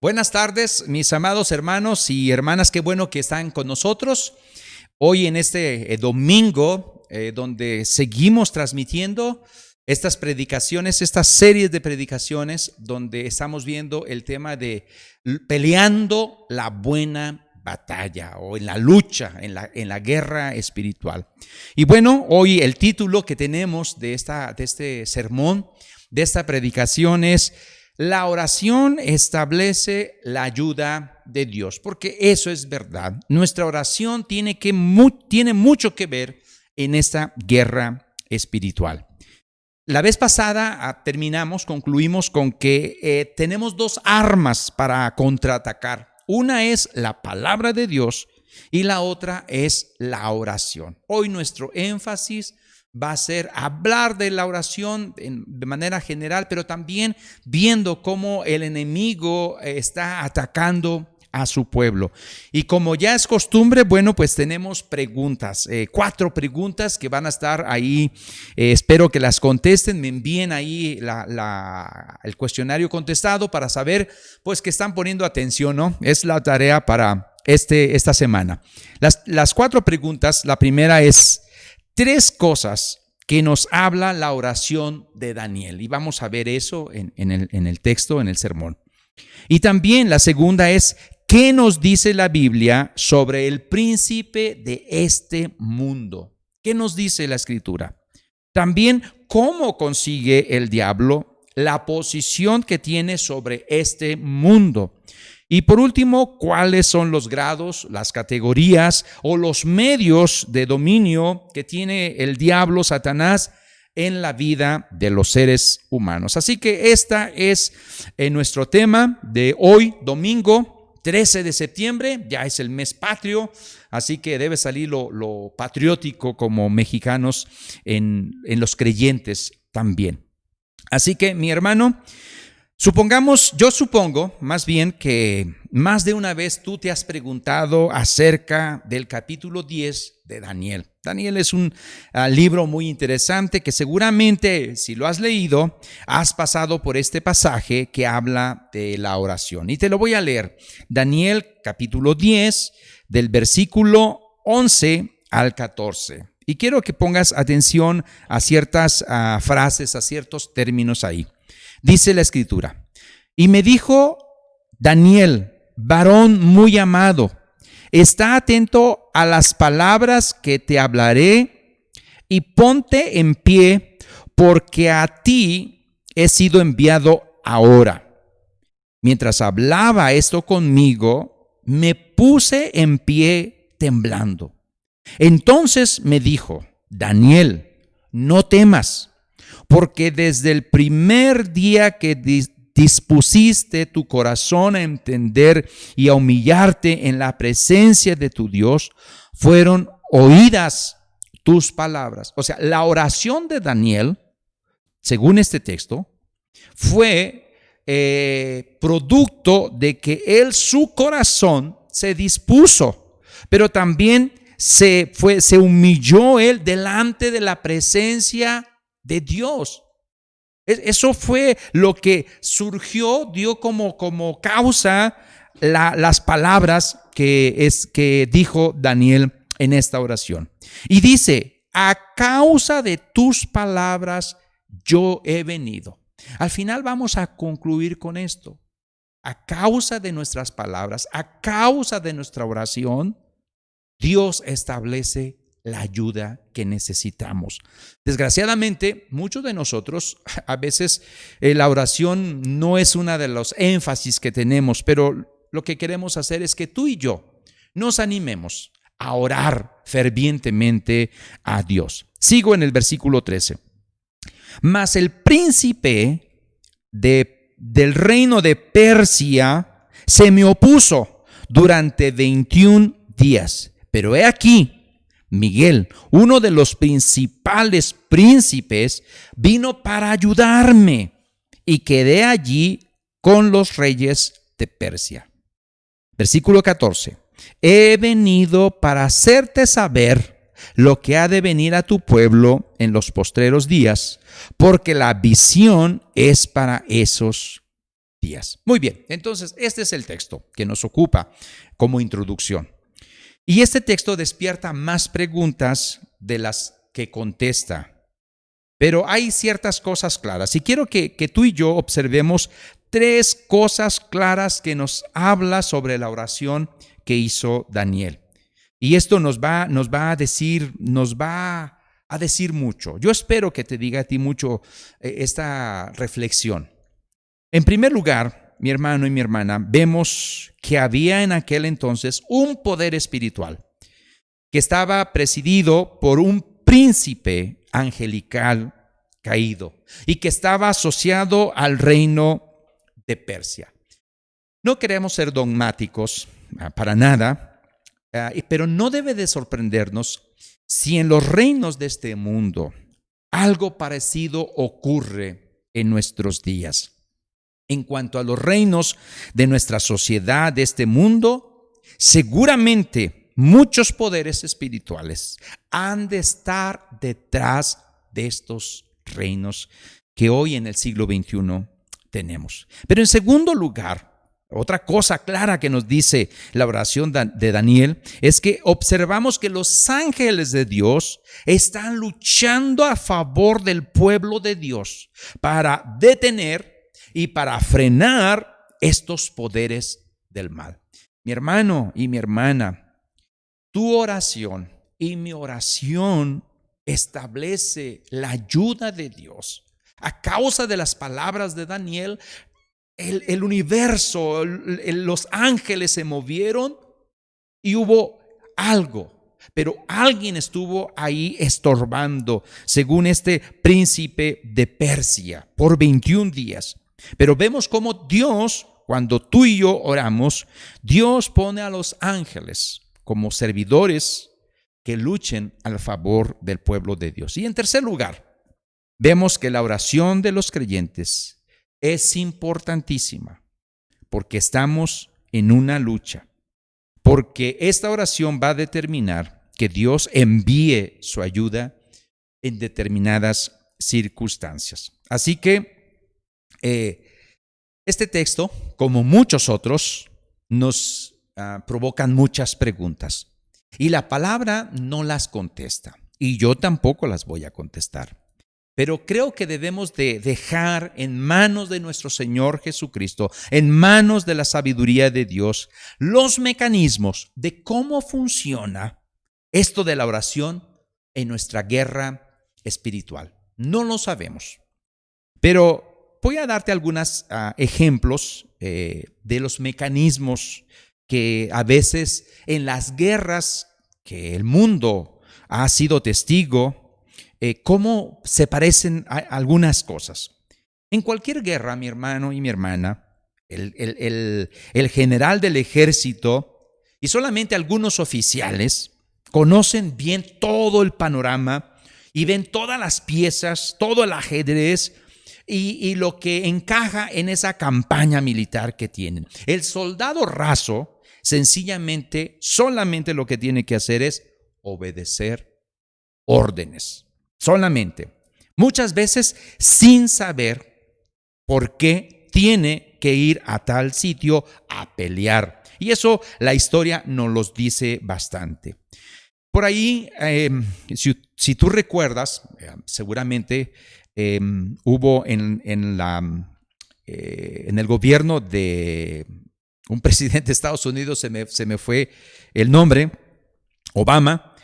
Buenas tardes, mis amados hermanos y hermanas, qué bueno que están con nosotros hoy en este domingo, donde seguimos transmitiendo estas predicaciones, estas series de predicaciones, donde estamos viendo el tema de peleando la buena batalla o en la lucha, en la guerra espiritual. Y bueno, hoy el título que tenemos de este sermón, de esta predicación es: la oración establece la ayuda de Dios, porque eso es verdad. Nuestra oración tiene mucho que ver en esta guerra espiritual. La vez pasada concluimos con que tenemos dos armas para contraatacar. Una es la palabra de Dios y la otra es la oración. Hoy nuestro énfasis va a ser hablar de la oración de manera general, pero también viendo cómo el enemigo está atacando a su pueblo. Y como ya es costumbre, bueno, pues tenemos preguntas, 4 preguntas que van a estar ahí. Espero que las contesten, me envíen ahí el cuestionario contestado para saber pues que están poniendo atención, ¿no? Es la tarea para esta semana. Las 4 preguntas, la primera es: 3 cosas que nos habla la oración de Daniel. Y vamos a ver eso en el texto, en el sermón. Y también la segunda es: ¿qué nos dice la Biblia sobre el príncipe de este mundo? ¿Qué nos dice la Escritura? También, ¿cómo consigue el diablo la posición que tiene sobre este mundo? Y por último, ¿cuáles son los grados, las categorías o los medios de dominio que tiene el diablo, Satanás, en la vida de los seres humanos? Así que esta es nuestro tema de hoy, domingo 13 de septiembre, ya es el mes patrio, así que debe salir lo patriótico como mexicanos en los creyentes también. Así que, mi hermano, yo supongo más bien que más de una vez tú te has preguntado acerca del capítulo 10 de Daniel. Daniel es un libro muy interesante que seguramente, si lo has leído, has pasado por este pasaje que habla de la oración. Y te lo voy a leer. Daniel capítulo 10, del versículo 11 al 14. Y quiero que pongas atención a ciertas frases, a ciertos términos ahí. Dice la Escritura: y me dijo Daniel, varón muy amado, está atento a las palabras que te hablaré y ponte en pie, porque a ti he sido enviado ahora. Mientras hablaba esto conmigo, me puse en pie temblando. Entonces me dijo: Daniel, no temas, porque desde el primer día que dispusiste tu corazón a entender y a humillarte en la presencia de tu Dios, fueron oídas tus palabras. O sea, la oración de Daniel, según este texto, fue producto de que su corazón se dispuso, pero también se humilló él delante de la presencia de Dios. Eso fue lo que dio como causa las palabras que dijo Daniel en esta oración. Y dice: a causa de tus palabras yo he venido. Al final vamos a concluir con esto. A causa de nuestras palabras, a causa de nuestra oración, Dios establece la ayuda que necesitamos. Desgraciadamente, muchos de nosotros, a veces la oración no es una de los énfasis que tenemos, pero lo que queremos hacer es que tú y yo nos animemos a orar fervientemente a Dios. Sigo en el versículo 13. Mas el príncipe del reino de Persia se me opuso durante 21 días. Pero he aquí, Miguel, uno de los principales príncipes, vino para ayudarme y quedé allí con los reyes de Persia. Versículo 14. He venido para hacerte saber lo que ha de venir a tu pueblo en los postreros días, porque la visión es para esos días. Muy bien, entonces este es el texto que nos ocupa como introducción. Y este texto despierta más preguntas de las que contesta. Pero hay ciertas cosas claras. Y quiero que tú y yo observemos 3 cosas claras que nos habla sobre la oración que hizo Daniel. Y esto nos va a decir mucho. Yo espero que te diga a ti mucho esta reflexión. En primer lugar, mi hermano y mi hermana, vemos que había en aquel entonces un poder espiritual que estaba presidido por un príncipe angelical caído y que estaba asociado al reino de Persia. No queremos ser dogmáticos para nada, pero no debe de sorprendernos si en los reinos de este mundo algo parecido ocurre en nuestros días. En cuanto a los reinos de nuestra sociedad, de este mundo, seguramente muchos poderes espirituales han de estar detrás de estos reinos que hoy en el siglo XXI tenemos. Pero en segundo lugar, otra cosa clara que nos dice la oración de Daniel es que observamos que los ángeles de Dios están luchando a favor del pueblo de Dios para detener y para frenar estos poderes del mal. Mi hermano y mi hermana, tu oración y mi oración establece la ayuda de Dios. A causa de las palabras de Daniel, el universo, los ángeles se movieron y hubo algo, pero alguien estuvo ahí estorbando, según este príncipe de Persia, por 21 días. Pero vemos cómo Dios, cuando tú y yo oramos, Dios pone a los ángeles como servidores que luchen al favor del pueblo de Dios. Y en tercer lugar, vemos que la oración de los creyentes es importantísima porque estamos en una lucha, porque esta oración va a determinar que Dios envíe su ayuda en determinadas circunstancias. Así que este texto, como muchos otros, nos provocan muchas preguntas y la palabra no las contesta y yo tampoco las voy a contestar. Pero creo que debemos de dejar en manos de nuestro Señor Jesucristo, en manos de la sabiduría de Dios, los mecanismos de cómo funciona esto de la oración en nuestra guerra espiritual. No lo sabemos, pero voy a darte algunos ejemplos de los mecanismos que a veces en las guerras que el mundo ha sido testigo, cómo se parecen a algunas cosas. En cualquier guerra, mi hermano y mi hermana, el general del ejército y solamente algunos oficiales conocen bien todo el panorama y ven todas las piezas, todo el ajedrez y lo que encaja en esa campaña militar que tienen. El soldado raso, sencillamente, solamente lo que tiene que hacer es obedecer órdenes. Solamente, muchas veces sin saber por qué tiene que ir a tal sitio a pelear. Y eso la historia nos los dice bastante. Por ahí, si tú recuerdas, seguramente hubo en el gobierno de un presidente de Estados Unidos, se me fue el nombre, Obama,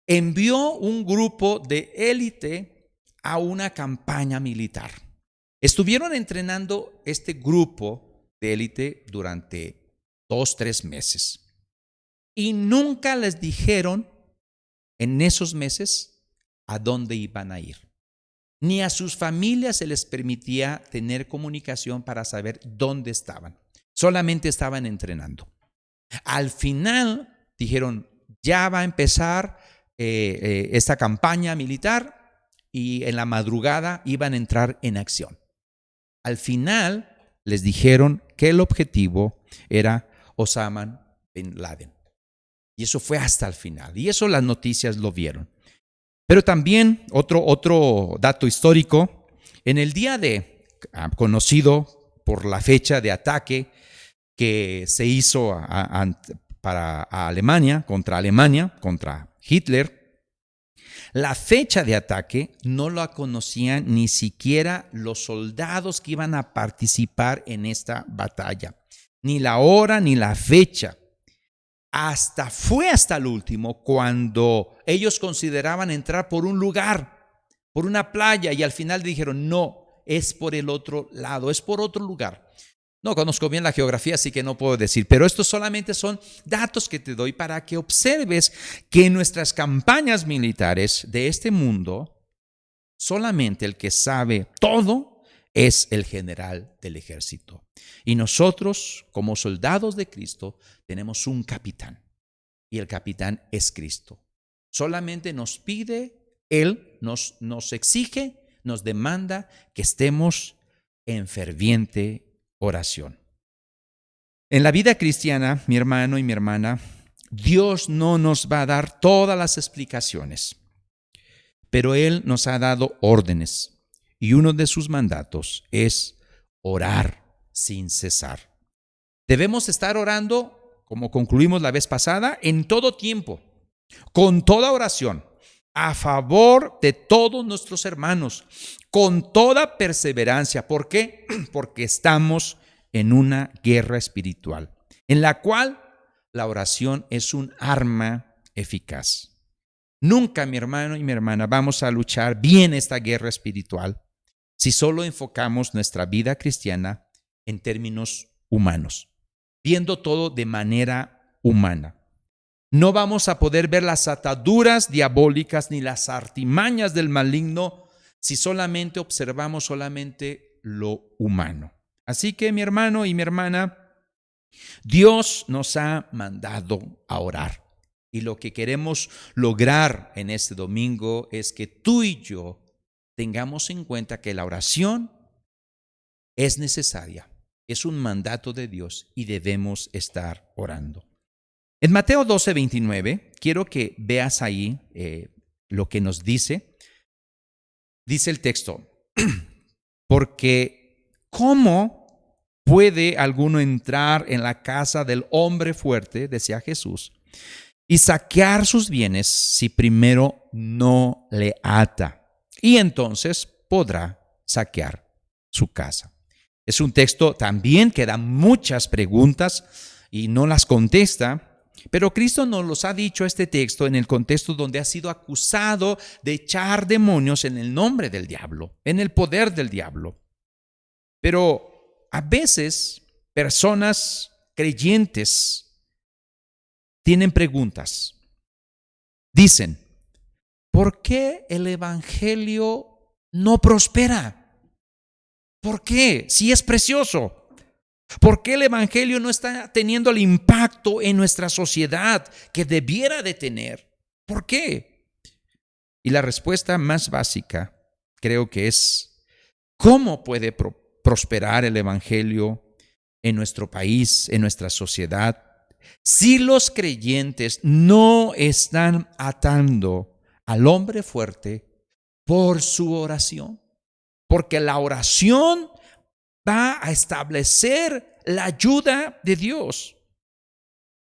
envió un grupo de élite a una campaña militar. Estuvieron entrenando este grupo de élite durante 2-3 meses y nunca les dijeron en esos meses a dónde iban a ir. Ni a sus familias se les permitía tener comunicación para saber dónde estaban. Solamente estaban entrenando. Al final dijeron, ya va a empezar esta campaña militar y en la madrugada iban a entrar en acción. Al final les dijeron que el objetivo era Osama Bin Laden. Y eso fue hasta el final. Y eso las noticias lo vieron. Pero también otro dato histórico, en el día de conocido por la fecha de ataque que se hizo para Alemania, contra Hitler. La fecha de ataque no la conocían ni siquiera los soldados que iban a participar en esta batalla, ni la hora ni la fecha. Fue hasta el último cuando ellos consideraban entrar por un lugar, por una playa, y al final dijeron, no, es por el otro lado, es por otro lugar. No conozco bien la geografía, así que no puedo decir, pero estos solamente son datos que te doy para que observes que en nuestras campañas militares de este mundo, solamente el que sabe todo es el general del ejército. Y nosotros, como soldados de Cristo, tenemos un capitán, y el capitán es Cristo. Solamente nos pide, Él nos exige, nos demanda que estemos en ferviente oración. En la vida cristiana, mi hermano y mi hermana, Dios no nos va a dar todas las explicaciones, pero Él nos ha dado órdenes, y uno de sus mandatos es orar sin cesar. Debemos estar orando, como concluimos la vez pasada, en todo tiempo, con toda oración, a favor de todos nuestros hermanos, con toda perseverancia. ¿Por qué? Porque estamos en una guerra espiritual, en la cual la oración es un arma eficaz. Nunca, mi hermano y mi hermana, vamos a luchar bien esta guerra espiritual si solo enfocamos nuestra vida cristiana en términos humanos, viendo todo de manera humana. No vamos a poder ver las ataduras diabólicas ni las artimañas del maligno si solamente observamos solamente lo humano. Así que, mi hermano y mi hermana, Dios nos ha mandado a orar. Y lo que queremos lograr en este domingo es que tú y yo tengamos en cuenta que la oración es necesaria, es un mandato de Dios y debemos estar orando. En Mateo 12:29, quiero que veas ahí lo que nos dice. Dice el texto, porque ¿cómo puede alguno entrar en la casa del hombre fuerte, decía Jesús, y saquear sus bienes si primero no le ata? Y entonces podrá saquear su casa. Es un texto también que da muchas preguntas y no las contesta. Pero Cristo nos los ha dicho este texto en el contexto donde ha sido acusado de echar demonios en el nombre del diablo, en el poder del diablo. Pero a veces personas creyentes tienen preguntas. Dicen, ¿por qué el evangelio no prospera? ¿Por qué? Si es precioso. ¿Por qué el evangelio no está teniendo el impacto en nuestra sociedad que debiera de tener? ¿Por qué? Y la respuesta más básica creo que es, ¿cómo puede prosperar el evangelio en nuestro país, en nuestra sociedad, si los creyentes no están atando al hombre fuerte por su oración? Porque la oración va a establecer la ayuda de Dios.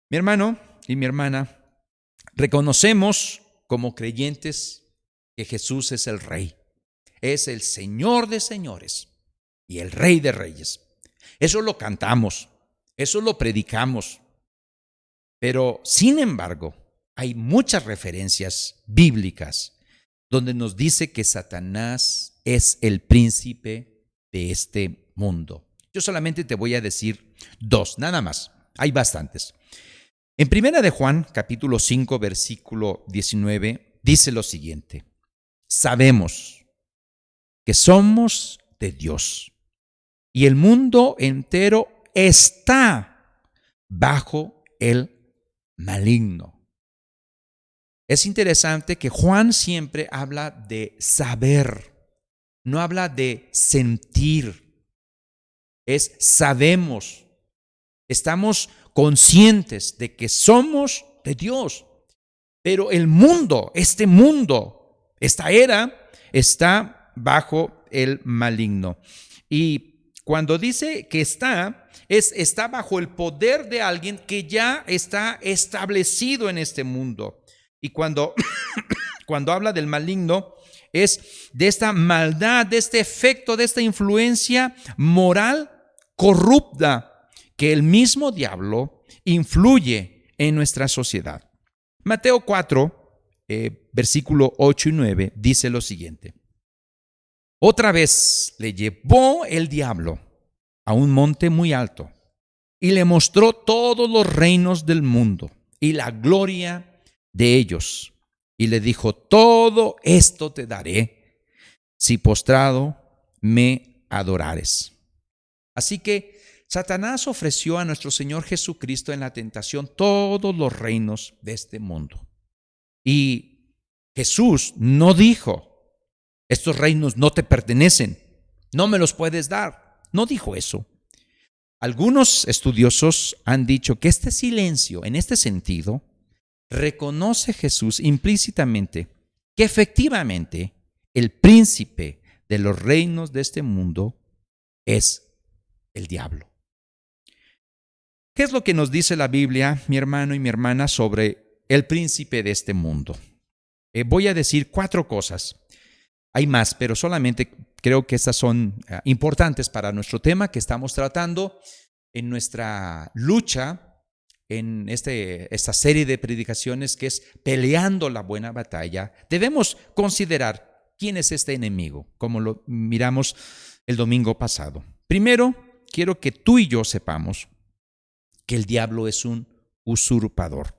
Mi hermano y mi hermana, reconocemos como creyentes que Jesús es el Rey, es el Señor de señores y el Rey de reyes. Eso lo cantamos, eso lo predicamos. Pero, sin embargo, hay muchas referencias bíblicas donde nos dice que Satanás es el príncipe de este mundo. Yo solamente te voy a decir dos, nada más. Hay bastantes. En 1 de Juan, capítulo 5, versículo 19, dice lo siguiente: sabemos que somos de Dios y el mundo entero está bajo el maligno. Es interesante que Juan siempre habla de saber, no habla de sentir. Es sabemos, estamos conscientes de que somos de Dios, pero el mundo, esta era, está bajo el maligno. Y cuando dice que está bajo el poder de alguien que ya está establecido en este mundo. Y cuando habla del maligno, es de esta maldad, de este efecto, de esta influencia moral corrupta que el mismo diablo influye en nuestra sociedad. Mateo 4, versículo 8 y 9, dice lo siguiente. Otra vez le llevó el diablo a un monte muy alto y le mostró todos los reinos del mundo y la gloria de ellos. Y le dijo, todo esto te daré si postrado me adorares. Así que Satanás ofreció a nuestro Señor Jesucristo en la tentación todos los reinos de este mundo. Y Jesús no dijo, estos reinos no te pertenecen, no me los puedes dar. No dijo eso. Algunos estudiosos han dicho que este silencio, en este sentido, reconoce Jesús implícitamente que efectivamente el príncipe de los reinos de este mundo es el diablo. ¿Qué es lo que nos dice la Biblia, mi hermano y mi hermana, sobre el príncipe de este mundo? Voy a decir 4 cosas. Hay más, pero solamente creo que estas son importantes para nuestro tema que estamos tratando en nuestra lucha en esta serie de predicaciones que es Peleando la Buena Batalla. Debemos considerar quién es este enemigo, como lo miramos el domingo pasado. Primero, quiero que tú y yo sepamos que el diablo es un usurpador.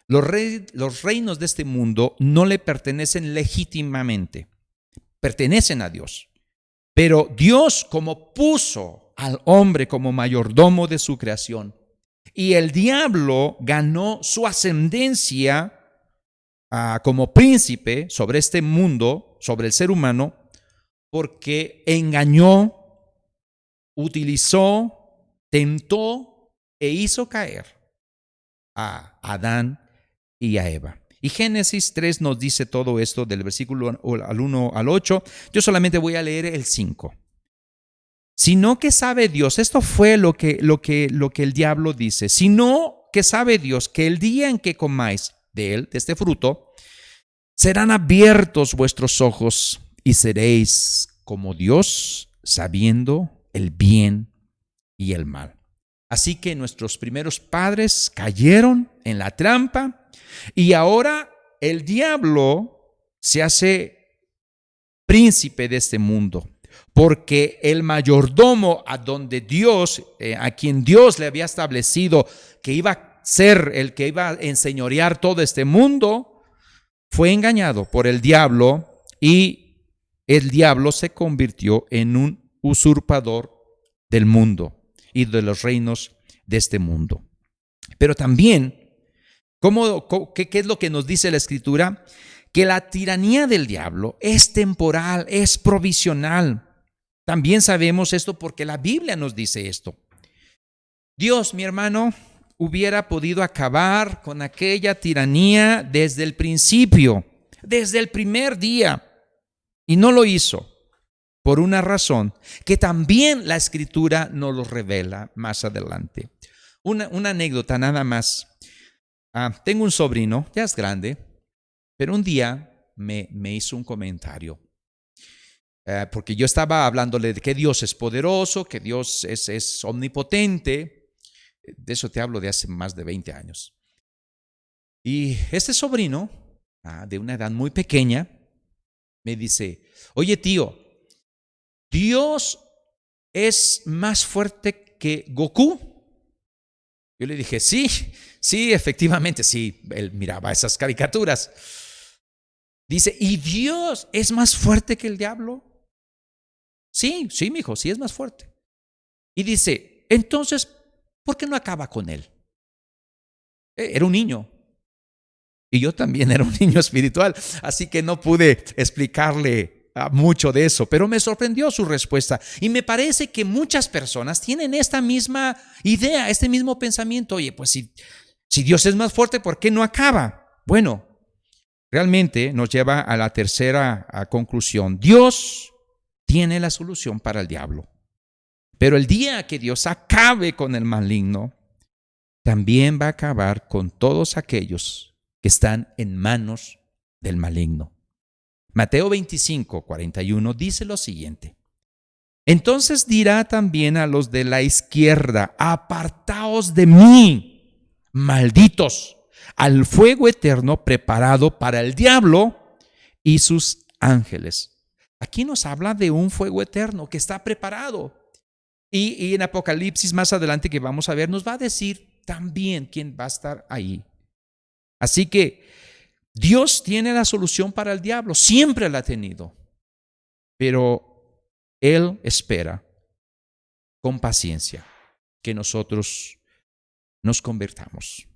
Los reinos de este mundo no le pertenecen legítimamente, pertenecen a Dios. Pero Dios, como puso al hombre como mayordomo de su creación, y el diablo ganó su ascendencia como príncipe sobre este mundo, sobre el ser humano, porque engañó, utilizó, tentó e hizo caer a Adán y a Eva. Y Génesis 3 nos dice todo esto del versículo al 1 al 8. Yo solamente voy a leer el 5. Sino que sabe Dios, esto fue lo que el diablo dice, sino que sabe Dios que el día en que comáis de él, de este fruto, serán abiertos vuestros ojos y seréis como Dios, sabiendo el bien y el mal. Así que nuestros primeros padres cayeron en la trampa y ahora el diablo se hace príncipe de este mundo. Porque el mayordomo a quien Dios le había establecido que iba a ser el que iba a enseñorear todo este mundo, fue engañado por el diablo y el diablo se convirtió en un usurpador del mundo y de los reinos de este mundo. Pero también, ¿qué es lo que nos dice la Escritura? Que la tiranía del diablo es temporal, es provisional. También sabemos esto porque la Biblia nos dice esto. Dios, mi hermano, hubiera podido acabar con aquella tiranía desde el principio, desde el primer día, y no lo hizo por una razón que también la Escritura nos lo revela más adelante. Una anécdota nada más. Tengo un sobrino, ya es grande, pero un día me hizo un comentario. Porque yo estaba hablándole de que Dios es poderoso, que Dios es omnipotente. De eso te hablo de hace más de 20 años. Y este sobrino, de una edad muy pequeña, me dice, oye tío, ¿Dios es más fuerte que Goku? Yo le dije, sí, efectivamente, sí. Él miraba esas caricaturas. Dice, ¿y Dios es más fuerte que el diablo? Sí, mijo, sí es más fuerte. Y dice, entonces, ¿por qué no acaba con él? Era un niño. Y yo también era un niño espiritual, así que no pude explicarle mucho de eso, pero me sorprendió su respuesta. Y me parece que muchas personas tienen esta misma idea, este mismo pensamiento. Oye, pues si Dios es más fuerte, ¿por qué no acaba? Bueno, realmente nos lleva a la tercera conclusión. Dios tiene la solución para el diablo. Pero el día que Dios acabe con el maligno, también va a acabar con todos aquellos que están en manos del maligno. Mateo 25:41 dice lo siguiente: entonces dirá también a los de la izquierda: apartaos de mí, malditos, al fuego eterno preparado para el diablo y sus ángeles. Aquí nos habla de un fuego eterno que está preparado. Y en Apocalipsis, más adelante que vamos a ver, nos va a decir también quién va a estar ahí. Así que Dios tiene la solución para el diablo, siempre la ha tenido, pero Él espera con paciencia que nosotros nos convertamos.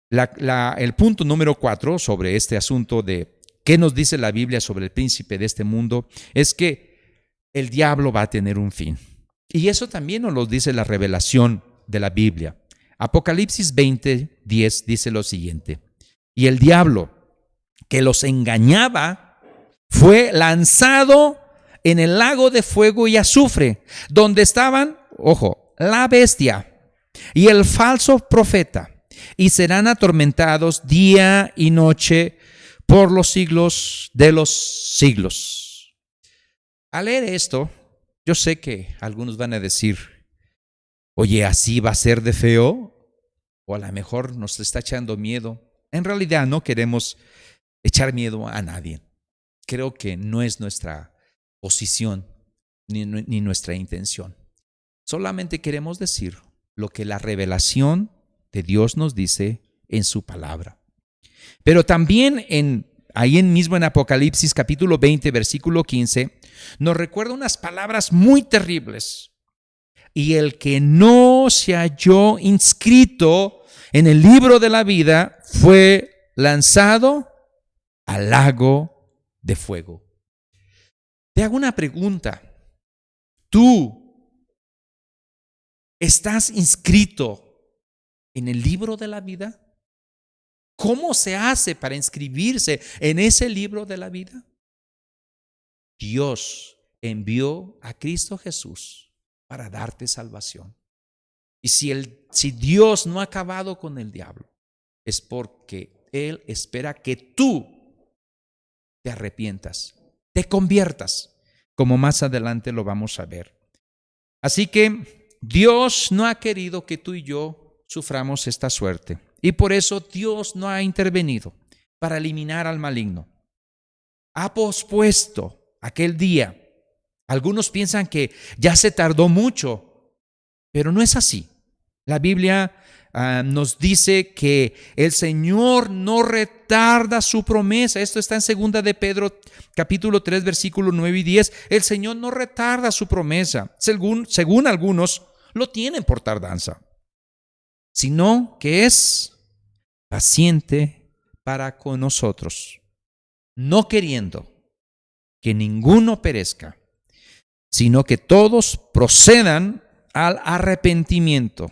El punto número 4 sobre este asunto de qué nos dice la Biblia sobre el príncipe de este mundo es que el diablo va a tener un fin. Y eso también nos lo dice la revelación de la Biblia. Apocalipsis 20:10 dice lo siguiente: y el diablo que los engañaba fue lanzado en el lago de fuego y azufre, donde estaban, ojo, la bestia y el falso profeta, y serán atormentados día y noche por los siglos de los siglos. Al leer esto, yo sé que algunos van a decir: oye, ¿así va a ser de feo? O a lo mejor nos está echando miedo. En realidad no queremos echar miedo a nadie. Creo que no es nuestra posición ni nuestra intención. Solamente queremos decir lo que la revelación de Dios nos dice en su palabra. Pero también ahí mismo en Apocalipsis capítulo 20, versículo 15, nos recuerda unas palabras muy terribles. Y el que no se halló inscrito en el libro de la vida fue lanzado al lago de fuego. Te hago una pregunta. ¿Tú estás inscrito en el libro de la vida? ¿Cómo se hace para inscribirse en ese libro de la vida? Dios envió a Cristo Jesús para darte salvación. Y si Dios no ha acabado con el diablo, es porque Él espera que tú te arrepientas, te conviertas, como más adelante lo vamos a ver. Así que Dios no ha querido que tú y yo suframos esta suerte. Y por eso Dios no ha intervenido para eliminar al maligno. Ha pospuesto aquel día. Algunos piensan que ya se tardó mucho, pero no es así. La Biblia nos dice que el Señor no retarda su promesa. Esto está en 2 de Pedro, capítulo 3, versículos 9 y 10. El Señor no retarda su promesa, según algunos lo tienen por tardanza, sino que es paciente para con nosotros, no queriendo que ninguno perezca, sino que todos procedan al arrepentimiento.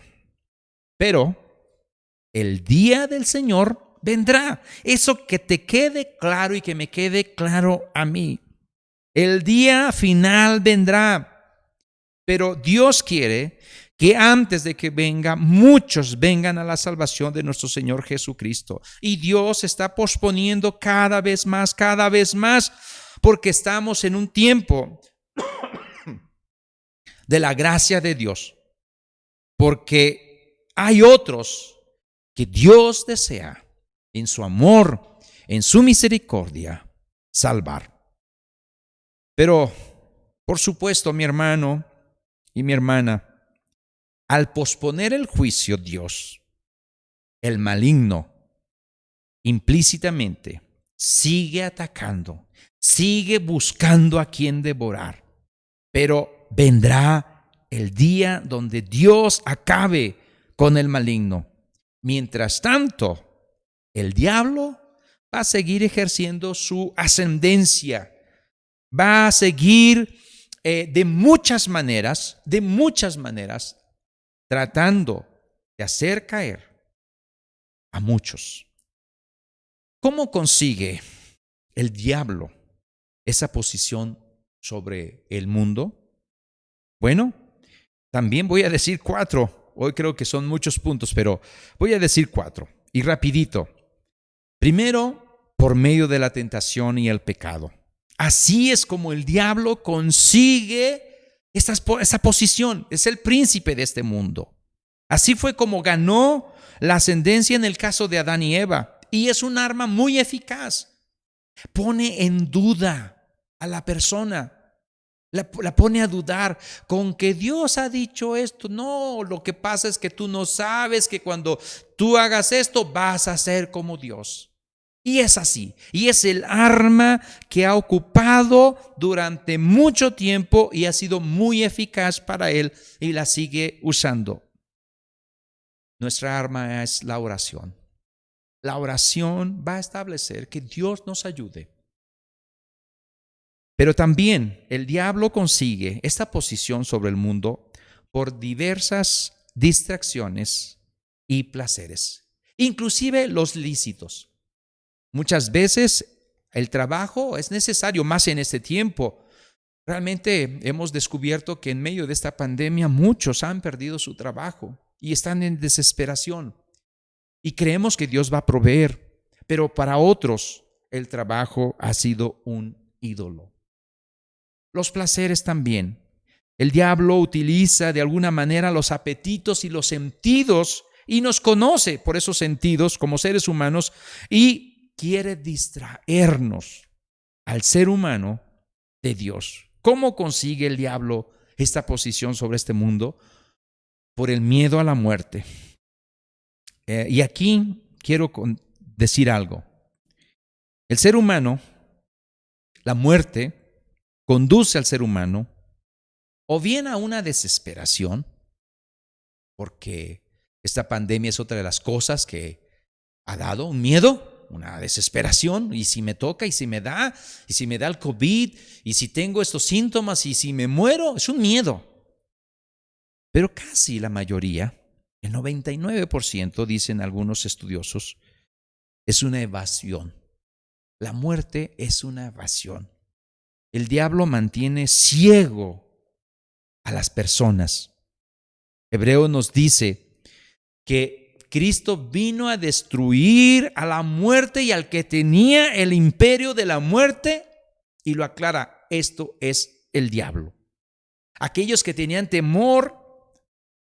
Pero el día del Señor vendrá. Eso que te quede claro y que me quede claro a mí. El día final vendrá. Pero Dios quiere que antes de que venga, muchos vengan a la salvación de nuestro Señor Jesucristo. Y Dios está posponiendo cada vez más, porque estamos en un tiempo de la gracia de Dios. Porque hay otros que Dios desea, en su amor, en su misericordia, salvar. Pero, por supuesto, mi hermano y mi hermana, al posponer el juicio, Dios, el maligno, implícitamente, sigue atacando, sigue buscando a quien devorar. Pero vendrá el día donde Dios acabe con el maligno. Mientras tanto, el diablo va a seguir ejerciendo su ascendencia, va a seguir de muchas maneras, tratando de hacer caer a muchos. ¿Cómo consigue el diablo esa posición sobre el mundo? Bueno, también voy a decir 4. Hoy creo que son muchos puntos, pero voy a decir 4. Y rapidito. Primero, por medio de la tentación y el pecado. Así es como el diablo consigue esa posición. Es el príncipe de este mundo. Así fue como ganó la ascendencia en el caso de Adán y Eva. Y es un arma muy eficaz. Pone en duda a la persona. La pone a dudar con que Dios ha dicho esto. No, lo que pasa es que tú no sabes que cuando tú hagas esto vas a ser como Dios. Y es así. Y es el arma que ha ocupado durante mucho tiempo y ha sido muy eficaz para él y la sigue usando. Nuestra arma es la oración. La oración va a establecer que Dios nos ayude. Pero también el diablo consigue esta posición sobre el mundo por diversas distracciones y placeres, inclusive los lícitos. Muchas veces el trabajo es necesario, más en este tiempo. Realmente hemos descubierto que en medio de esta pandemia muchos han perdido su trabajo y están en desesperación. Y creemos que Dios va a proveer, pero para otros el trabajo ha sido un ídolo. Los placeres también. El diablo utiliza de alguna manera los apetitos y los sentidos y nos conoce por esos sentidos como seres humanos y quiere distraernos al ser humano de Dios. ¿Cómo consigue el diablo esta posición sobre este mundo? Por el miedo a la muerte. Y aquí quiero decir algo. El ser humano, la muerte, conduce al ser humano o bien a una desesperación, porque esta pandemia es otra de las cosas que ha dado un miedo, una desesperación, y si me toca, y si me da el COVID, y si tengo estos síntomas, y si me muero, es un miedo. Pero casi la mayoría, el 99%, dicen algunos estudiosos, es una evasión. La muerte es una evasión. El diablo mantiene ciego a las personas. Hebreo nos dice que Cristo vino a destruir a la muerte y al que tenía el imperio de la muerte, y lo aclara, esto es el diablo. Aquellos que tenían temor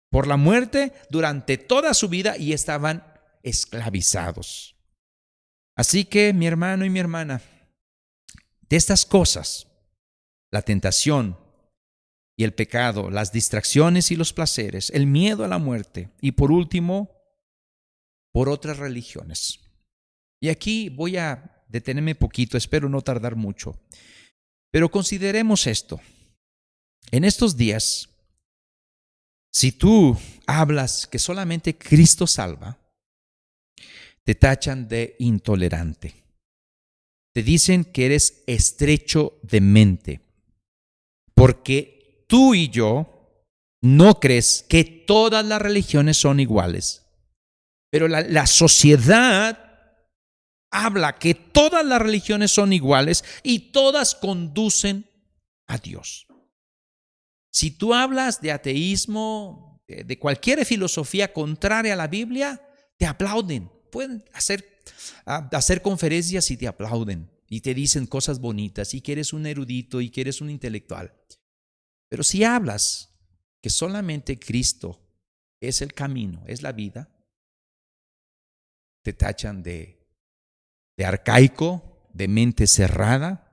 por la muerte durante toda su vida y estaban esclavizados. Así que, mi hermano y mi hermana, de estas cosas, la tentación y el pecado, las distracciones y los placeres, el miedo a la muerte y por último, por otras religiones. Y aquí voy a detenerme poquito, espero no tardar mucho, pero consideremos esto. En estos días, si tú hablas que solamente Cristo salva, te tachan de intolerante. Te dicen que eres estrecho de mente. Porque tú y yo no crees que todas las religiones son iguales. Pero la sociedad habla que todas las religiones son iguales y todas conducen a Dios. Si tú hablas de ateísmo, de cualquier filosofía contraria a la Biblia, te aplauden. Pueden hacer conferencias y te aplauden. Y te dicen cosas bonitas y que eres un erudito y que eres un intelectual. Pero si hablas que solamente Cristo es el camino, es la vida, te tachan de arcaico, de mente cerrada.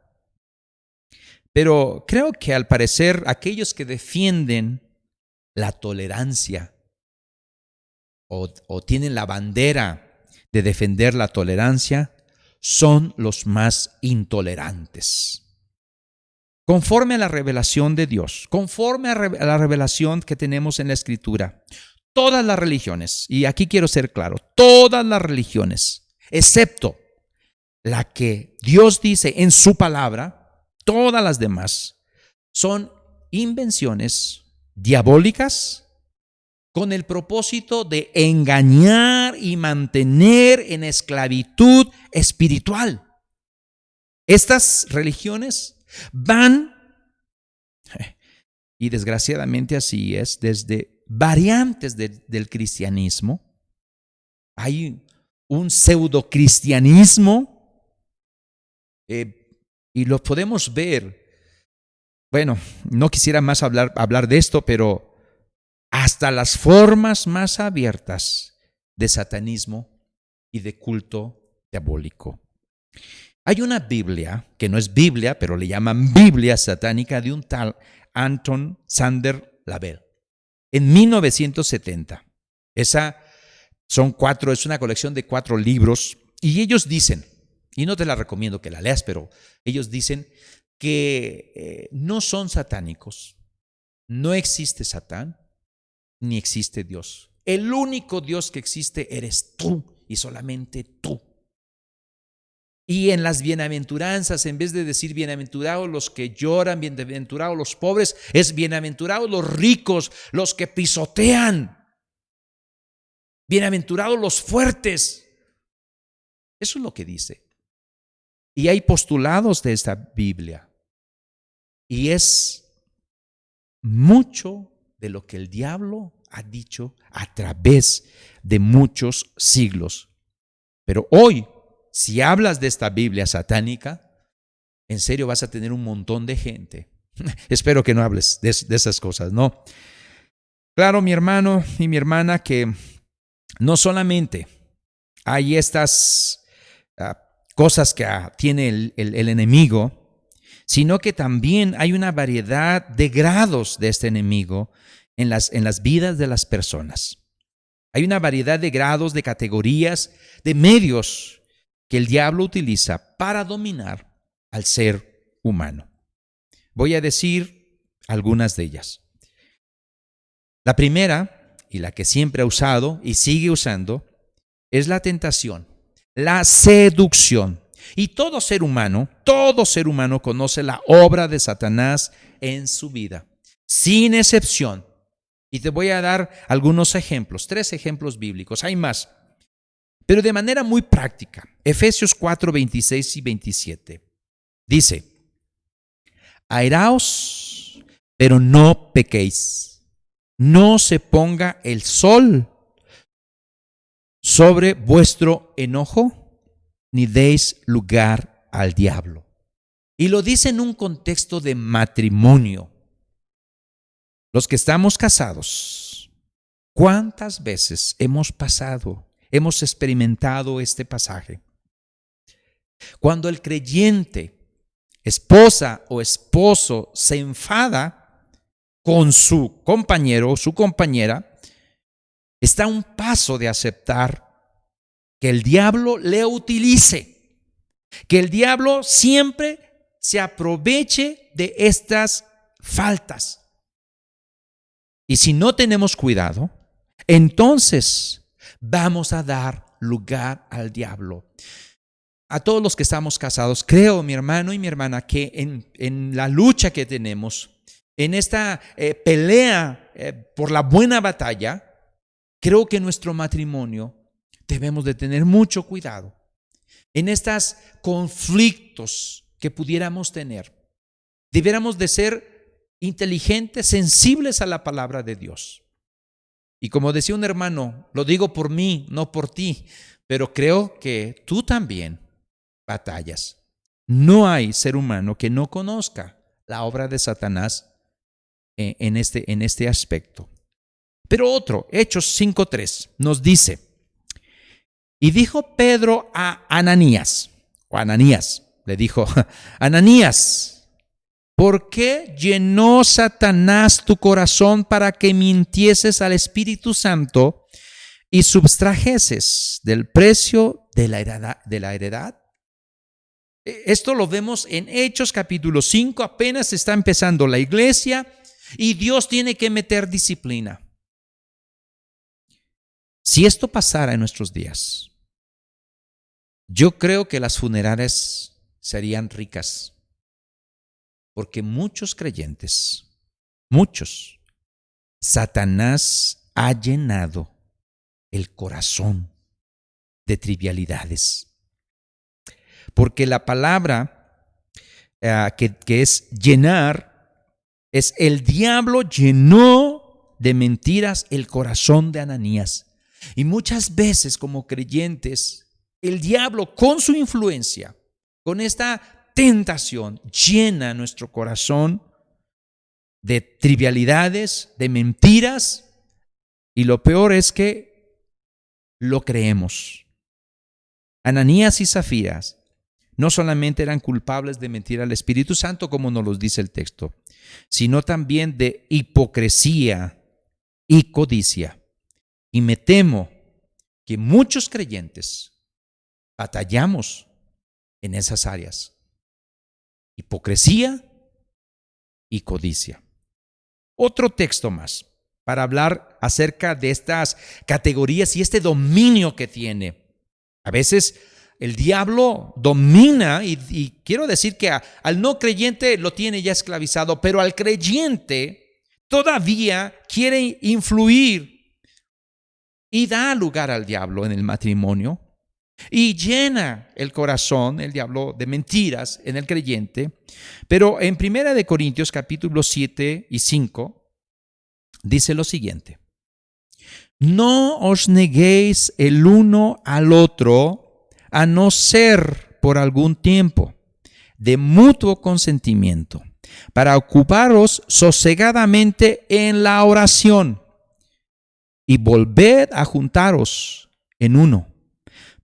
Pero creo que al parecer aquellos que defienden la tolerancia o tienen la bandera de defender la tolerancia son los más intolerantes. Conforme a la revelación de Dios, conforme a la revelación que tenemos en la Escritura, todas las religiones, y aquí quiero ser claro, todas las religiones, excepto la que Dios dice en su palabra, todas las demás son invenciones diabólicas con el propósito de engañar y mantener en esclavitud espiritual. Estas religiones van y desgraciadamente así es, desde variantes del cristianismo. Hay un pseudocristianismo y lo podemos ver. Bueno, no quisiera más hablar de esto, pero hasta las formas más abiertas de satanismo y de culto diabólico. Hay una Biblia, que no es Biblia, pero le llaman Biblia satánica, de un tal Anton Sander Lavell, en 1970. Esa es una colección de 4 libros, y ellos dicen, y no te la recomiendo que la leas, pero ellos dicen que no son satánicos, no existe Satán, ni existe Dios. El único Dios que existe eres tú y solamente tú. Y en las bienaventuranzas, en vez de decir bienaventurados los que lloran, bienaventurados los pobres, es bienaventurados los ricos, los que pisotean, bienaventurados los fuertes. Eso es lo que dice. Y hay postulados de esta Biblia. Y es mucho de lo que el diablo ha dicho a través de muchos siglos. Pero hoy, si hablas de esta Biblia satánica, en serio vas a tener un montón de gente. Espero que no hables de esas cosas, ¿no? Claro, mi hermano y mi hermana, que no solamente hay estas cosas que tiene el enemigo, sino que también hay una variedad de grados de este enemigo en las vidas de las personas. Hay una variedad de grados, de categorías, de medios que el diablo utiliza para dominar al ser humano. Voy a decir algunas de ellas. La primera, y la que siempre ha usado y sigue usando, es la tentación, la seducción. Y todo ser humano conoce la obra de Satanás en su vida, sin excepción. Y te voy a dar algunos ejemplos, 3 ejemplos bíblicos, hay más, pero de manera muy práctica. Efesios 4, 26 y 27 dice: airaos, pero no pequéis, no se ponga el sol sobre vuestro enojo, ni deis lugar al diablo. Y lo dice en un contexto de matrimonio. Los que estamos casados, ¿cuántas veces hemos experimentado este pasaje? Cuando el creyente, esposa o esposo, se enfada con su compañero o su compañera, está a un paso de aceptar que el diablo le utilice, que el diablo siempre se aproveche de estas faltas. Y si no tenemos cuidado, entonces vamos a dar lugar al diablo. A todos los que estamos casados, creo, mi hermano y mi hermana, que en la lucha que tenemos, en esta pelea por la buena batalla, creo que en nuestro matrimonio debemos de tener mucho cuidado. En estos conflictos que pudiéramos tener, debiéramos de ser inteligentes, sensibles a la palabra de Dios. Y como decía un hermano, lo digo por mí, no por ti, pero creo que tú también batallas. No hay ser humano que no conozca la obra de Satanás en este aspecto. Pero otro, Hechos 5:3, nos dice: y dijo Pedro a Ananías, le dijo: Ananías, ¿por qué llenó Satanás tu corazón para que mintieses al Espíritu Santo y subtrajeses del precio de la heredad? Esto lo vemos en Hechos capítulo 5, apenas está empezando la iglesia y Dios tiene que meter disciplina. Si esto pasara en nuestros días, yo creo que las funerarias serían ricas. Porque muchos creyentes, Satanás ha llenado el corazón de trivialidades. Porque la palabra que es llenar Es el diablo llenó de mentiras el corazón de Ananías. Y muchas veces como creyentes, el diablo con su influencia, con esta tentación, llena nuestro corazón de trivialidades, de mentiras, y lo peor es que lo creemos. Ananías y Zafiras no solamente eran culpables de mentir al Espíritu Santo, como nos lo dice el texto, sino también de hipocresía y codicia. Y me temo que muchos creyentes batallamos en esas áreas: hipocresía y codicia. Otro texto más para hablar acerca de estas categorías y este dominio que tiene. A veces el diablo domina, y quiero decir que al no creyente lo tiene ya esclavizado, pero al creyente todavía quiere influir y da lugar al diablo en el matrimonio y llena el corazón, el diablo, de mentiras en el creyente. Pero en 1 Corintios capítulo 7 y 5 dice lo siguiente: no os neguéis el uno al otro, a no ser por algún tiempo, de mutuo consentimiento, para ocuparos sosegadamente en la oración, y volved a juntaros en uno,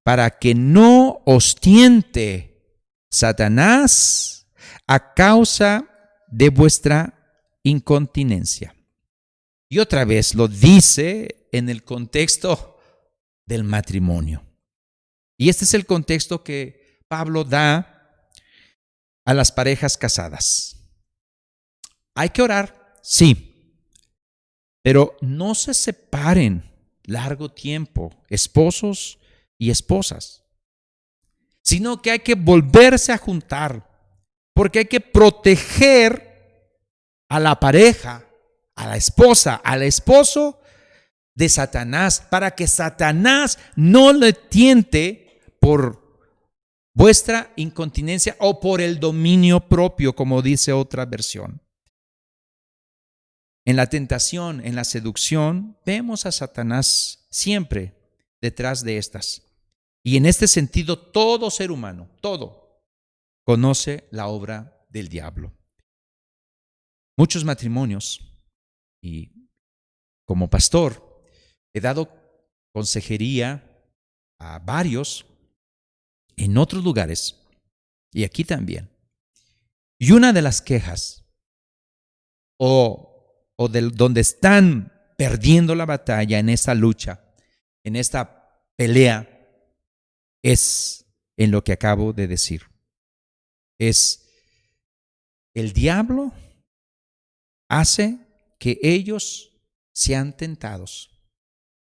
para que no os tiente Satanás a causa de vuestra incontinencia. Y otra vez lo dice en el contexto del matrimonio. Y este es el contexto que Pablo da a las parejas casadas. Hay que orar, sí, pero no se separen largo tiempo, esposos y esposas, sino que hay que volverse a juntar, porque hay que proteger a la pareja, a la esposa, al esposo de Satanás, para que Satanás no le tiente por vuestra incontinencia o por el dominio propio, como dice otra versión. En la tentación, en la seducción, vemos a Satanás siempre detrás de estas. Y en este sentido, todo ser humano, todo, conoce la obra del diablo. Muchos matrimonios, y como pastor, he dado consejería a varios en otros lugares y aquí también. Y una de las quejas o de donde están perdiendo la batalla en esta lucha, en esta pelea, es en lo que acabo de decir. Es el diablo hace que ellos sean tentados,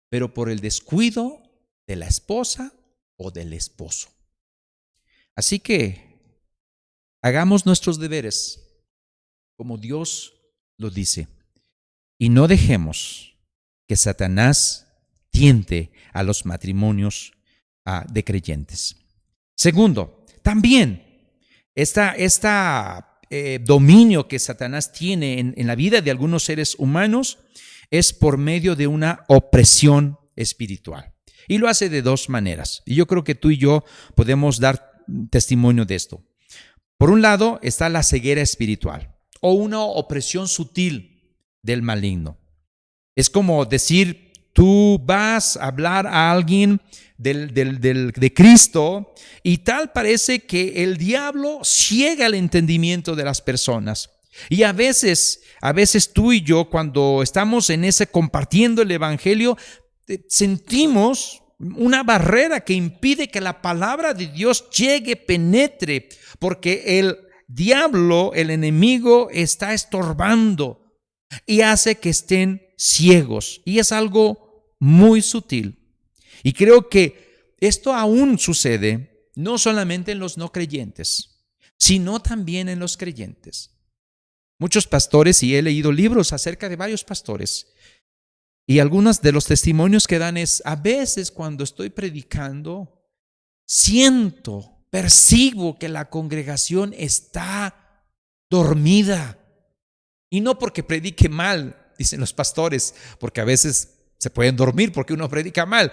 pero por el descuido de la esposa o del esposo. Así que hagamos nuestros deberes como Dios lo dice y no dejemos que Satanás tiente a los matrimonios de creyentes. Segundo, también dominio que Satanás tiene en la vida de algunos seres humanos es por medio de una opresión espiritual. Y lo hace de dos maneras. Y yo creo que tú y yo podemos dar testimonio de esto. Por un lado está la ceguera espiritual o una opresión sutil del maligno. Es como decir, tú vas a hablar a alguien de Cristo y tal parece que el diablo ciega el entendimiento de las personas. Y a veces tú y yo, cuando estamos en ese compartiendo el evangelio, sentimos una barrera que impide que la palabra de Dios llegue, penetre, porque el diablo, el enemigo, está estorbando y hace que estén ciegos. Y es algo muy sutil. Y creo que esto aún sucede no solamente en los no creyentes, sino también en los creyentes. Muchos pastores, y he leído libros acerca de varios pastores, y algunos de los testimonios que dan es, a veces cuando estoy predicando, percibo que la congregación está dormida. Y no porque predique mal, dicen los pastores, porque a veces se pueden dormir porque uno predica mal,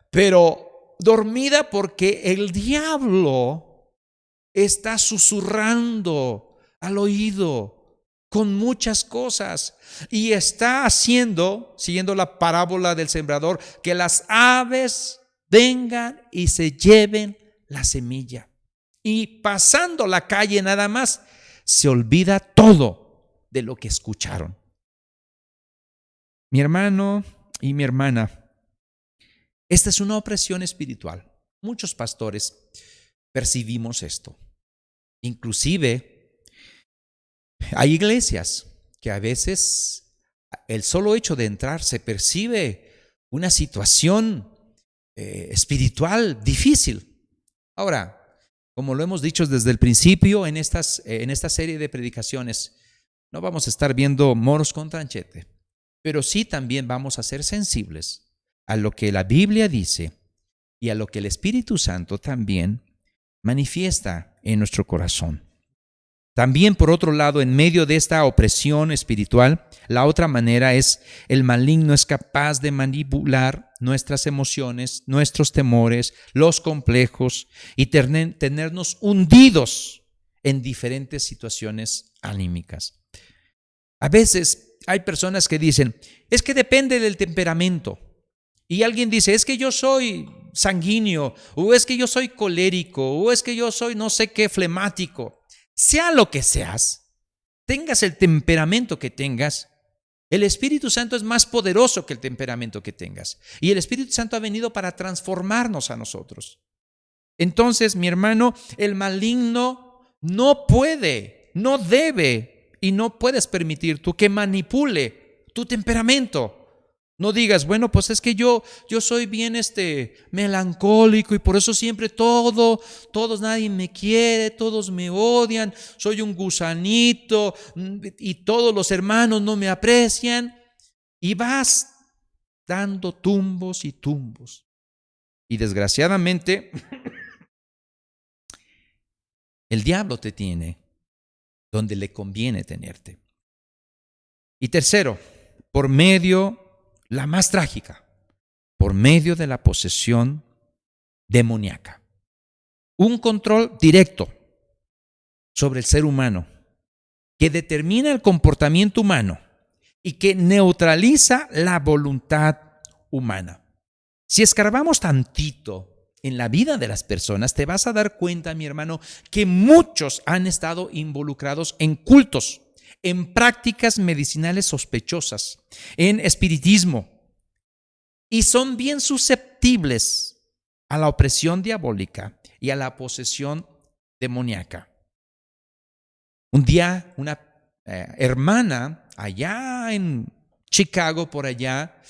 pero dormida porque el diablo está susurrando al oído con muchas cosas y está haciendo, siguiendo la parábola del sembrador, que las aves vengan y se lleven la semilla. Y pasando la calle nada más, se olvida todo de lo que escucharon. Mi hermano y mi hermana, esta es una opresión espiritual. Muchos pastores percibimos esto. Inclusive, hay iglesias que a veces el solo hecho de entrar se percibe una situación espiritual difícil. Ahora, como lo hemos dicho desde el principio en esta serie de predicaciones, no vamos a estar viendo moros con tranchete, pero sí también vamos a ser sensibles a lo que la Biblia dice y a lo que el Espíritu Santo también manifiesta en nuestro corazón. También, por otro lado, en medio de esta opresión espiritual, la otra manera es el maligno es capaz de manipular nuestras emociones, nuestros temores, los complejos y tenernos hundidos en diferentes situaciones anímicas. A veces hay personas que dicen, es que depende del temperamento. Y alguien dice, es que yo soy sanguíneo, o es que yo soy colérico, o es que yo soy no sé qué flemático. Sea lo que seas, tengas el temperamento que tengas, el Espíritu Santo es más poderoso que el temperamento que tengas. Y el Espíritu Santo ha venido para transformarnos a nosotros. Entonces, mi hermano, el maligno no puede, no debe y no puedes permitir tú que manipule tu temperamento. No digas, bueno, pues es que yo soy bien melancólico y por eso siempre todos nadie me quiere, todos me odian, soy un gusanito y todos los hermanos no me aprecian. Y vas dando tumbos y tumbos. Y desgraciadamente, el diablo te tiene donde le conviene tenerte. Y tercero, por medio la más trágica, por medio de la posesión demoníaca. Un control directo sobre el ser humano que determina el comportamiento humano y que neutraliza la voluntad humana. Si escarbamos tantito en la vida de las personas, te vas a dar cuenta, mi hermano, que muchos han estado involucrados en cultos, en prácticas medicinales sospechosas, en espiritismo, y son bien susceptibles a la opresión diabólica y a la posesión demoníaca. Un día una hermana allá en Chicago, por allá,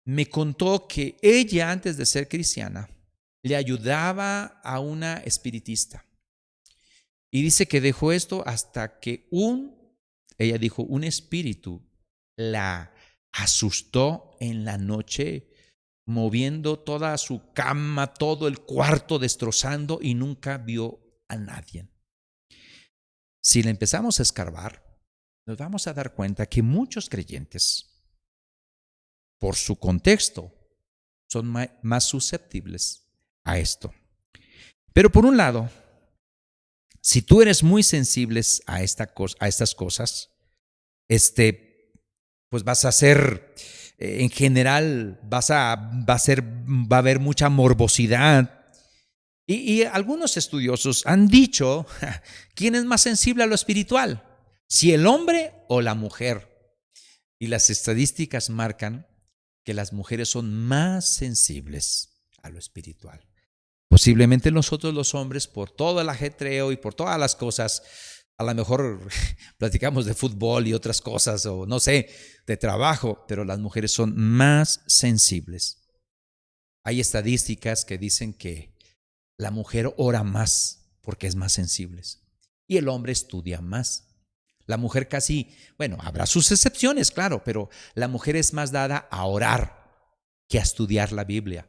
me contó que ella, antes de ser cristiana, le ayudaba a una espiritista. Y dice que dejó esto hasta que ella dijo, un espíritu la asustó en la noche, moviendo toda su cama, todo el cuarto, destrozando, y nunca vio a nadie. Si le empezamos a escarbar, nos vamos a dar cuenta que muchos creyentes, por su contexto, son más susceptibles a esto. Pero por un lado, si tú eres muy sensible a estas cosas, pues vas a ser, en general, va a haber mucha morbosidad. Y algunos estudiosos han dicho, ¿quién es más sensible a lo espiritual? ¿Si el hombre o la mujer? Y las estadísticas marcan que las mujeres son más sensibles a lo espiritual. Posiblemente nosotros los hombres, por todo el ajetreo y por todas las cosas, a lo mejor platicamos de fútbol y otras cosas, o no sé, de trabajo, pero las mujeres son más sensibles. Hay estadísticas que dicen que la mujer ora más porque es más sensible y el hombre estudia más. La mujer casi, bueno, habrá sus excepciones, claro, pero la mujer es más dada a orar que a estudiar la Biblia.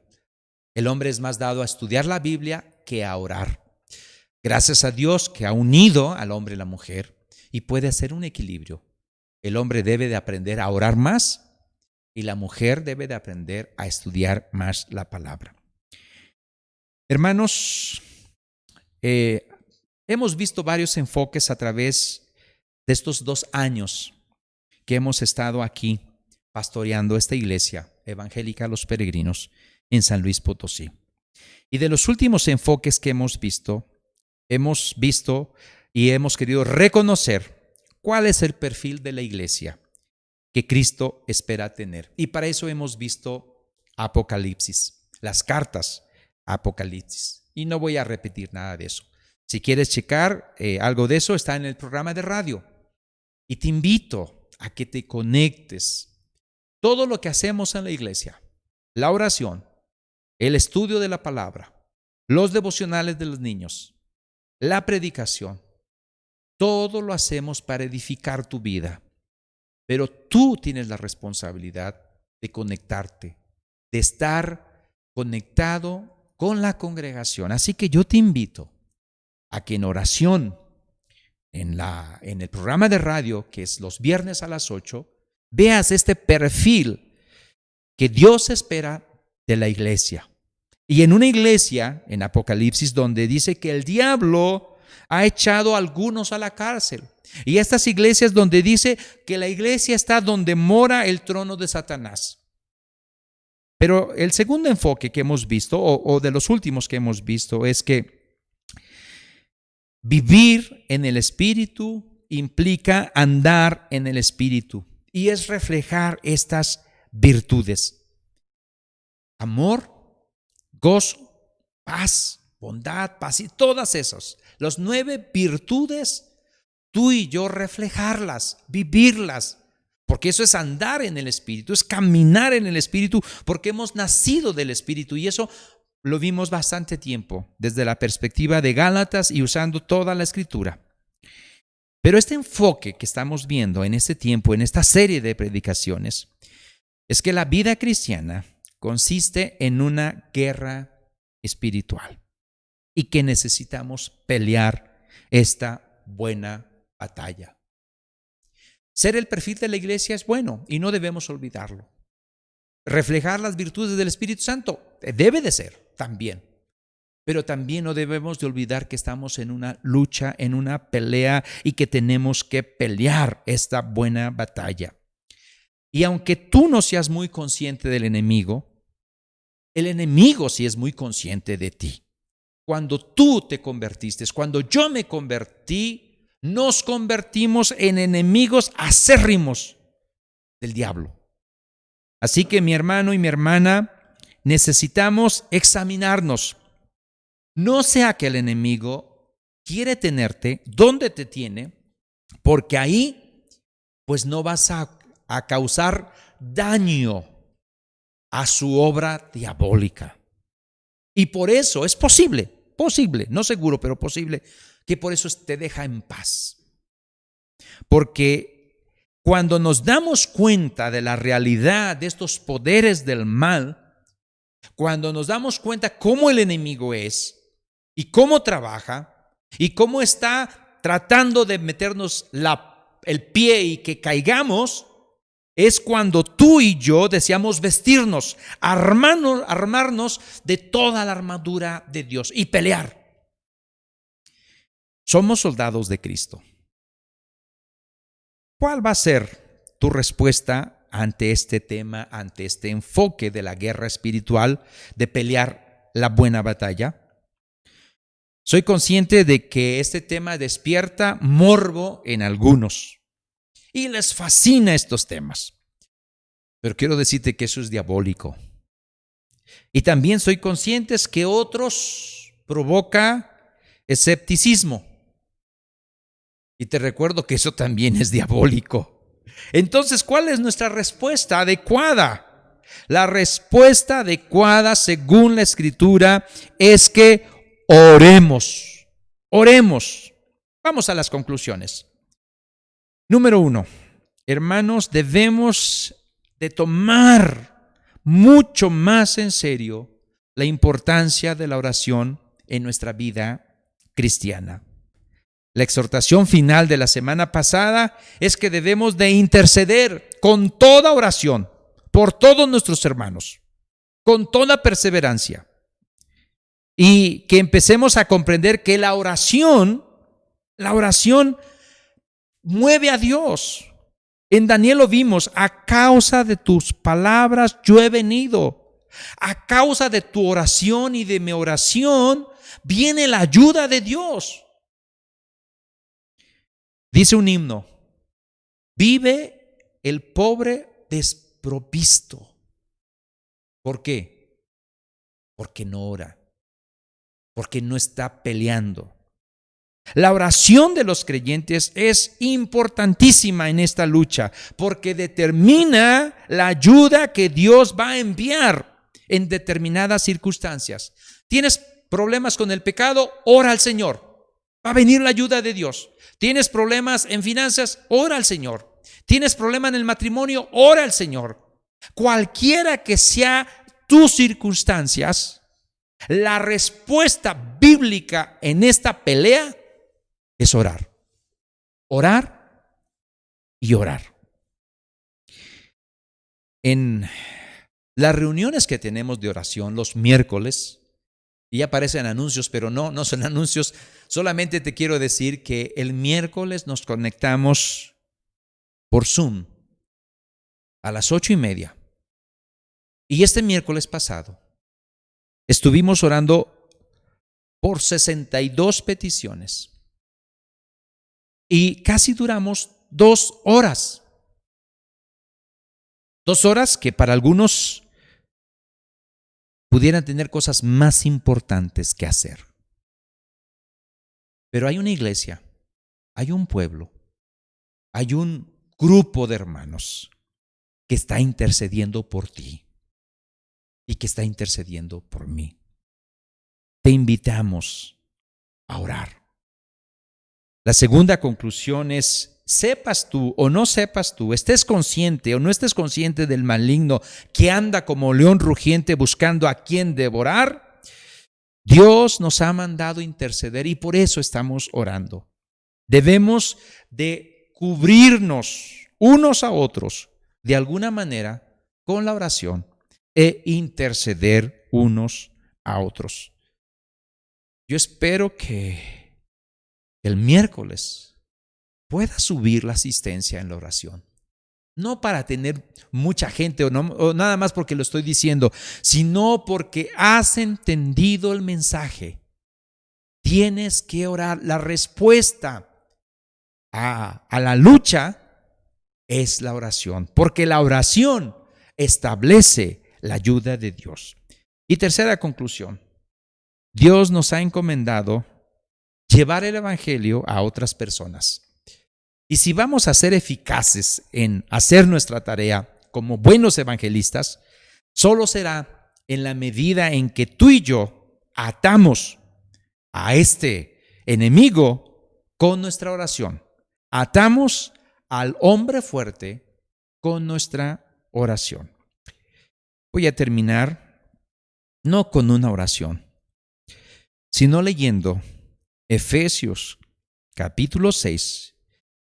El hombre es más dado a estudiar la Biblia que a orar. Gracias a Dios que ha unido al hombre y la mujer y puede hacer un equilibrio. El hombre debe de aprender a orar más y la mujer debe de aprender a estudiar más la palabra. Hermanos, hemos visto varios enfoques a través de estos 2 años que hemos estado aquí pastoreando esta iglesia evangélica Los Peregrinos en San Luis Potosí. Y de los últimos enfoques que hemos visto y hemos querido reconocer cuál es el perfil de la iglesia que Cristo espera tener. Y para eso hemos visto Apocalipsis, las cartas Apocalipsis. Y no voy a repetir nada de eso. Si quieres checar algo de eso, está en el programa de radio. Y te invito a que te conectes. Todo lo que hacemos en la iglesia, la oración, el estudio de la palabra, los devocionales de los niños, la predicación, todo lo hacemos para edificar tu vida. Pero tú tienes la responsabilidad de conectarte, de estar conectado con la congregación. Así que yo te invito a que en oración, en el programa de radio, que es los viernes a las 8, veas este perfil que Dios espera de la iglesia. Y en una iglesia, en Apocalipsis, donde dice que el diablo ha echado a algunos a la cárcel. Y estas iglesias donde dice que la iglesia está donde mora el trono de Satanás. Pero el segundo enfoque que hemos visto, o de los últimos que hemos visto, es que vivir en el Espíritu implica andar en el Espíritu. Y es reflejar estas virtudes: amor, gozo, paz, bondad, paz, y todas esas. Las 9 virtudes, tú y yo reflejarlas, vivirlas, porque eso es andar en el Espíritu, es caminar en el Espíritu, porque hemos nacido del Espíritu, y eso lo vimos bastante tiempo, desde la perspectiva de Gálatas y usando toda la Escritura. Pero este enfoque que estamos viendo en este tiempo, en esta serie de predicaciones, es que la vida cristiana consiste en una guerra espiritual y que necesitamos pelear esta buena batalla. Ser el perfil de la iglesia es bueno y no debemos olvidarlo. Reflejar las virtudes del Espíritu Santo debe de ser también. Pero también no debemos de olvidar que estamos en una lucha, en una pelea, y que tenemos que pelear esta buena batalla. Y aunque tú no seas muy consciente del enemigo, el enemigo sí es muy consciente de ti. Cuando tú te convertiste, cuando yo me convertí, nos convertimos en enemigos acérrimos del diablo. Así que mi hermano y mi hermana, necesitamos examinarnos. No sea que el enemigo quiere tenerte donde te tiene, porque ahí pues no vas a causar daño a su obra diabólica. Y por eso es posible, no seguro, pero posible, que por eso te deja en paz. Porque cuando nos damos cuenta de la realidad de estos poderes del mal, cuando nos damos cuenta cómo el enemigo es y cómo trabaja y cómo está tratando de meternos el pie y que caigamos, es cuando tú y yo deseamos vestirnos, armarnos de toda la armadura de Dios y pelear. Somos soldados de Cristo. ¿Cuál va a ser tu respuesta ante este tema, ante este enfoque de la guerra espiritual, de pelear la buena batalla? Soy consciente de que este tema despierta morbo en algunos y les fascina estos temas. Pero quiero decirte que eso es diabólico. Y también soy consciente que otros provoca escepticismo. Y te recuerdo que eso también es diabólico. Entonces, ¿cuál es nuestra respuesta adecuada? La respuesta adecuada, según la Escritura, es que oremos. Vamos a las conclusiones. Número 1, hermanos, debemos de tomar mucho más en serio la importancia de la oración en nuestra vida cristiana. La exhortación final de la semana pasada es que debemos de interceder con toda oración por todos nuestros hermanos, con toda perseverancia, y que empecemos a comprender que la oración mueve a Dios. En Daniel lo vimos: a causa de tus palabras yo he venido. A causa de tu oración y de mi oración viene la ayuda de Dios. Dice un himno: vive el pobre desprovisto. ¿Por qué? Porque no ora, porque no está peleando. La oración de los creyentes es importantísima en esta lucha, porque determina la ayuda que Dios va a enviar en determinadas circunstancias. ¿Tienes problemas con el pecado? Ora al Señor. Va a venir la ayuda de Dios. ¿Tienes problemas en finanzas? Ora al Señor. ¿Tienes problema en el matrimonio? Ora al Señor. Cualquiera que sea tus circunstancias, la respuesta bíblica en esta pelea es orar. Orar y orar. En las reuniones que tenemos de oración los miércoles, y aparecen anuncios, pero no son anuncios. Solamente te quiero decir que el miércoles nos conectamos por Zoom a las 8:30. Y este miércoles pasado estuvimos orando por 62 peticiones. Y casi duramos 2 horas. 2 horas que para algunos pudieran tener cosas más importantes que hacer. Pero hay una iglesia, hay un pueblo, hay un grupo de hermanos que está intercediendo por ti y que está intercediendo por mí. Te invitamos a orar. La segunda conclusión es: sepas tú o no sepas tú, estés consciente o no estés consciente del maligno que anda como león rugiente buscando a quien devorar, Dios nos ha mandado interceder y por eso estamos orando. Debemos de cubrirnos unos a otros de alguna manera con la oración e interceder unos a otros. Yo espero que el miércoles pueda subir la asistencia en la oración. No para tener mucha gente o nada más porque lo estoy diciendo, sino porque has entendido el mensaje. Tienes que orar. La respuesta a la lucha es la oración, porque la oración establece la ayuda de Dios. Y tercera conclusión: Dios nos ha encomendado llevar el evangelio a otras personas. Y si vamos a ser eficaces en hacer nuestra tarea como buenos evangelistas, solo será en la medida en que tú y yo atamos a este enemigo con nuestra oración. Atamos al hombre fuerte con nuestra oración. Voy a terminar no con una oración, sino leyendo Efesios capítulo 6,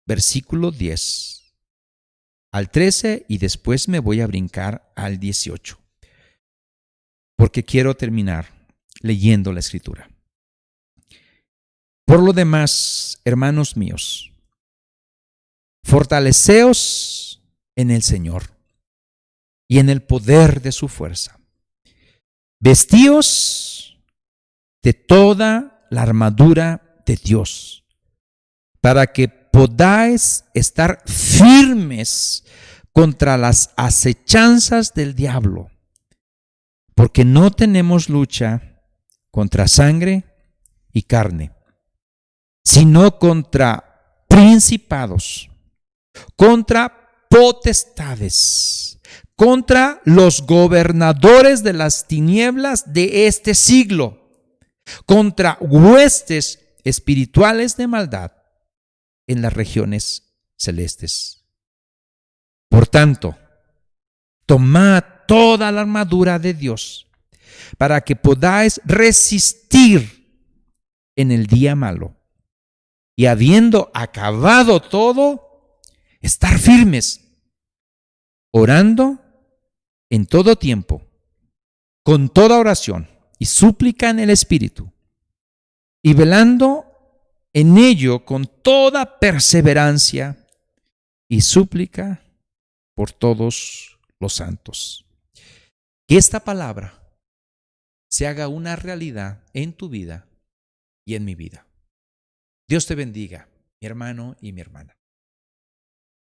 versículo 10 al 13, y después me voy a brincar al 18, porque quiero terminar leyendo la Escritura. Por lo demás, hermanos míos, fortaleceos en el Señor y en el poder de su fuerza. Vestíos de toda la armadura de Dios, para que podáis estar firmes contra las acechanzas del diablo, porque no tenemos lucha contra sangre y carne, sino contra principados, contra potestades, contra los gobernadores de las tinieblas de este siglo, contra huestes espirituales de maldad en las regiones celestes. Por tanto, tomad toda la armadura de Dios para que podáis resistir en el día malo y habiendo acabado todo, estar firmes, orando en todo tiempo, con toda oración y súplica en el Espíritu, y velando en ello con toda perseverancia y súplica por todos los santos. Que esta palabra se haga una realidad en tu vida y en mi vida. Dios te bendiga, mi hermano y mi hermana.